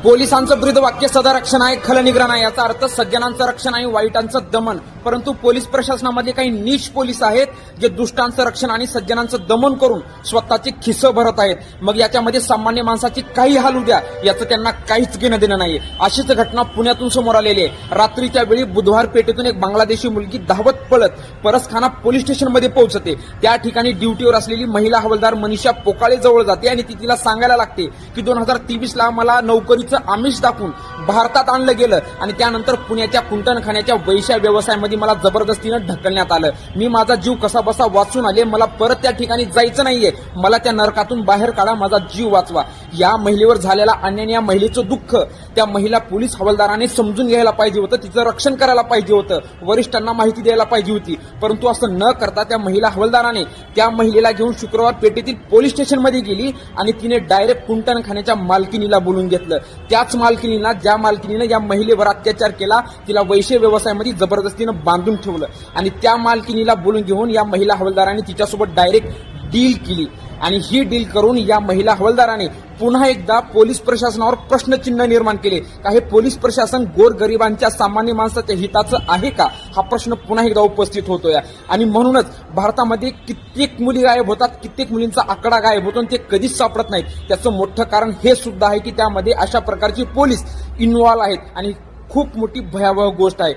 पोलिसांचं ब्रीदवाक्य सदारक्षण आहे, खलनिग्रहण आहे. याचा अर्थ सज्जनांचं रक्षण आहे, वाईटांचं दमन. परंतु पोलीस प्रशासनामध्ये काही नीच पोलीस आहेत जे दुष्टांचं रक्षण आणि सज्जनांचं दमन करून स्वतःचे खिस्से भरत आहेत. मग याच्यामध्ये सामान्य माणसाची काही हाल होऊ द्या, याचं त्यांना काहीच घेणं देणं नाहीये. अशीच घटना पुण्यातून समोर आलेली आहे. रात्रीच्या वेळी बुधवार पेठेतून एक बांगलादेशी मुलगी धावत पळत परसखाना पोलीस स्टेशनमध्ये पोहोचते. त्या ठिकाणी ड्युटीवर असलेली महिला हवालदार मनीषा पोकाळे जवळ जाते आणि ती तिला सांगायला लागते की 2023 मला नोकरीचं आमिष दाखवून भारतात आणलं गेलं आणि त्यानंतर पुण्याच्या कुंटणखान्याच्या वैश्य व्यवसायामध्ये मला जबरदस्तीनं ढकलण्यात आलं. मी माझा जीव कसा बसा वाचून आले. मला परत त्या ठिकाणी जायचं नाहीये. मला त्या नरकातून बाहेर काढा, माझा जीव वाचवा. या महिलेवर झालेला अन्याय, या महिलेचं दुःख त्या महिला पोलीस हवालदाराने समजून घ्यायला पाहिजे होतं, तिचं रक्षण करायला पाहिजे होतं, वरिष्ठांना माहिती द्यायला पाहिजे होती. परंतु असं न करता त्या महिला हवालदाराने त्या महिलेला घेऊन शुक्रवार पेठेतील पोलीस स्टेशनमध्ये गेली आणि तिने डायरेक्ट कुंटणखान्याच्या मालकिनीला बोलून घेतलं. त्याच मालकिनीला, ज्या मालकिनीनं या महिलेवर अत्याचार केला, तिला वैश्य व्यवसायामध्ये जबरदस्तीनं बांधून ठेवलं आणि त्या मालकिनीला बोलून घेऊन या महिला हवालदाराने तिच्यासोबत डायरेक्ट डील केली. आणि ही डील करून या महिला हवालदाराने पुन्हा एकदा पोलीस प्रशासनावर प्रश्नचिन्ह निर्माण केले. का हे पोलीस प्रशासन गोरगरिबांच्या सामान्य माणसाच्या हिताचं आहे का, हा प्रश्न पुन्हा एकदा उपस्थित होतोय. आणि म्हणूनच भारतामध्ये कित्येक मुली गायब होतात, कित्येक मुलींचा आकडा गायब होतो आणि ते कधीच सापडत नाहीत. त्याचं मोठं कारण हे सुद्धा आहे की त्यामध्ये अशा प्रकारची पोलीस इन्व्हॉल्व आहेत आणि खूप मोठी भयावह गोष्ट आहे.